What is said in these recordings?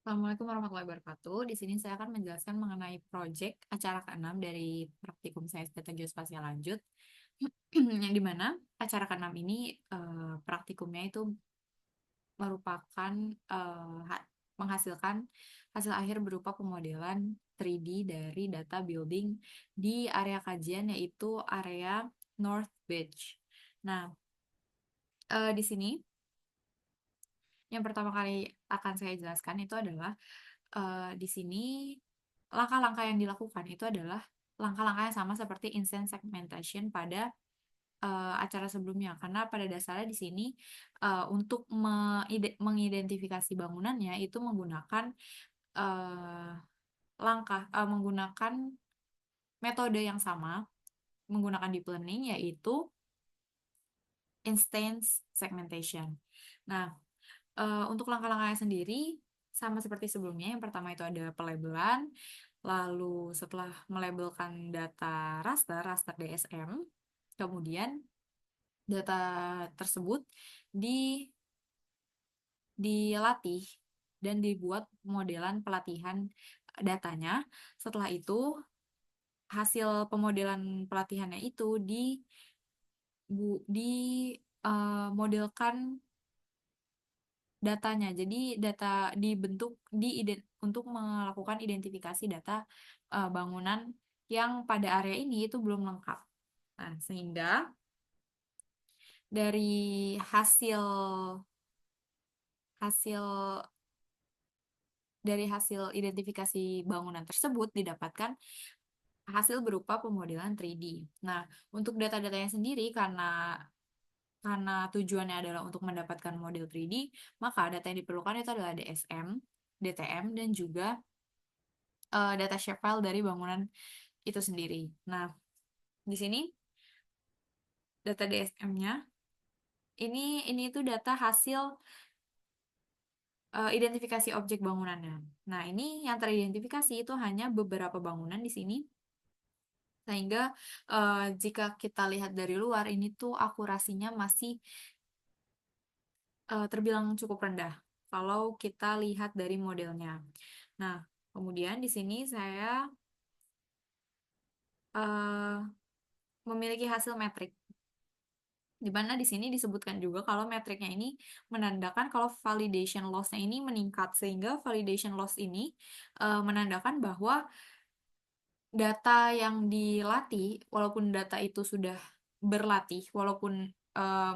Assalamualaikum warahmatullahi wabarakatuh. Di sini saya akan menjelaskan mengenai proyek acara ke-6 dari Praktikum Sains Data Geospasial Lanjut, yang dimana acara ke-6 ini praktikumnya itu merupakan menghasilkan hasil akhir berupa pemodelan 3D dari data building di area kajian yaitu area North Beach. Nah, di sini yang pertama kali akan saya jelaskan itu adalah di sini langkah-langkah yang dilakukan itu adalah langkah-langkah yang sama seperti instance segmentation pada acara sebelumnya, karena pada dasarnya di sini untuk mengidentifikasi bangunannya itu menggunakan eh, menggunakan metode yang sama, menggunakan deep learning, yaitu instance segmentation. Nah, untuk langkah-langkahnya sendiri sama seperti sebelumnya. Yang pertama itu ada pelabelan, lalu setelah melabelkan data raster, raster DSM, kemudian data tersebut di dilatih dan dibuat modelan pelatihan datanya. Setelah itu hasil pemodelan pelatihannya itu modelkan datanya. Jadi data dibentuk untuk melakukan identifikasi data bangunan yang pada area ini itu belum lengkap. Nah, sehingga dari hasil hasil identifikasi bangunan tersebut didapatkan hasil berupa pemodelan 3D. Nah, untuk data-datanya sendiri karena tujuannya adalah untuk mendapatkan model 3D, maka data yang diperlukan itu adalah DSM, DTM, dan juga data shapefile dari bangunan itu sendiri. Nah, di sini data DSM-nya ini itu data hasil identifikasi objek bangunannya. Nah, ini yang teridentifikasi itu hanya beberapa bangunan di sini. Sehingga jika kita lihat dari luar ini tuh akurasinya masih terbilang cukup rendah kalau kita lihat dari modelnya. Nah, kemudian di sini saya eh, memiliki hasil metrik, di mana di sini disebutkan juga kalau metriknya ini menandakan kalau validation loss-nya ini meningkat, sehingga validation loss ini menandakan bahwa data yang dilatih, walaupun data itu sudah berlatih, walaupun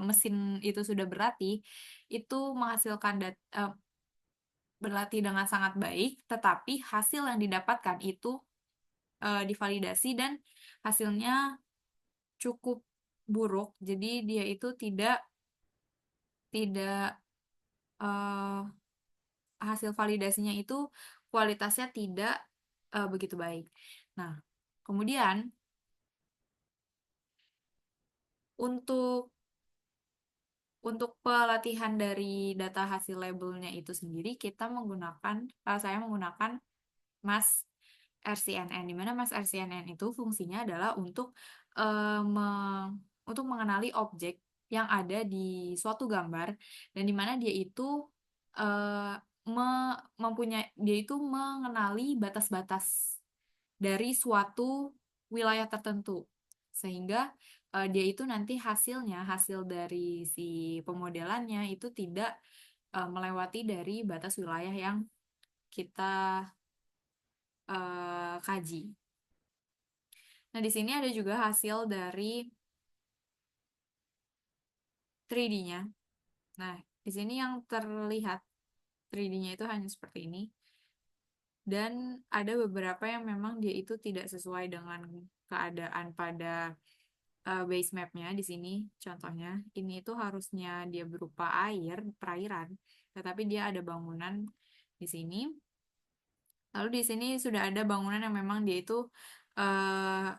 mesin itu sudah berlatih, itu menghasilkan berlatih dengan sangat baik, tetapi hasil yang didapatkan itu divalidasi dan hasilnya cukup buruk. Jadi dia itu tidak tidak eh, hasil validasinya itu kualitasnya tidak begitu baik. Nah, kemudian untuk pelatihan dari data hasil labelnya itu sendiri, saya menggunakan Mas RCNN, di mana Mas RCNN itu fungsinya adalah untuk mengenali objek yang ada di suatu gambar, dan di mana eh, dia itu mengenali batas-batas dari suatu wilayah tertentu, sehingga dia itu nanti hasil dari si pemodelannya itu tidak melewati dari batas wilayah yang kita kaji. Nah, di sini ada juga hasil dari 3D-nya. Nah, di sini yang terlihat 3D-nya itu hanya seperti ini. Dan ada beberapa yang memang dia itu tidak sesuai dengan keadaan pada base map-nya di sini. Contohnya, ini itu harusnya dia berupa perairan, tetapi dia ada bangunan di sini. Lalu di sini sudah ada bangunan yang memang dia itu eh,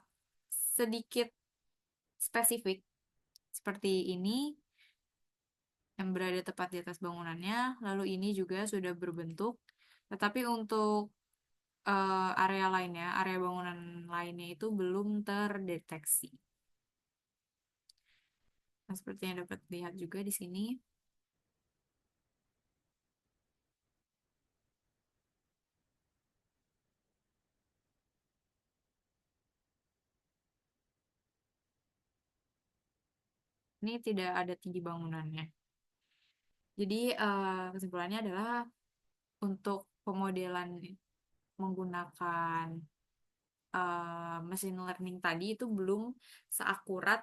sedikit spesifik, seperti ini yang berada tepat di atas bangunannya. Lalu ini juga sudah berbentuk, tetapi untuk area lainnya, area bangunan lainnya itu belum terdeteksi. Nah, seperti yang dapat dilihat juga di sini. ini tidak ada tinggi bangunannya. Jadi kesimpulannya adalah untuk pemodelan menggunakan machine learning tadi itu belum seakurat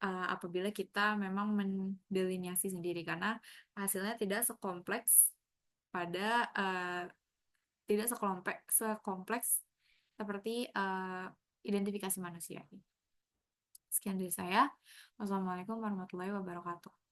apabila kita memang mendelineasi sendiri karena hasilnya tidak sekompleks pada tidak sekompleks seperti identifikasi manusia. Sekian dari saya. Wassalamualaikum warahmatullahi wabarakatuh.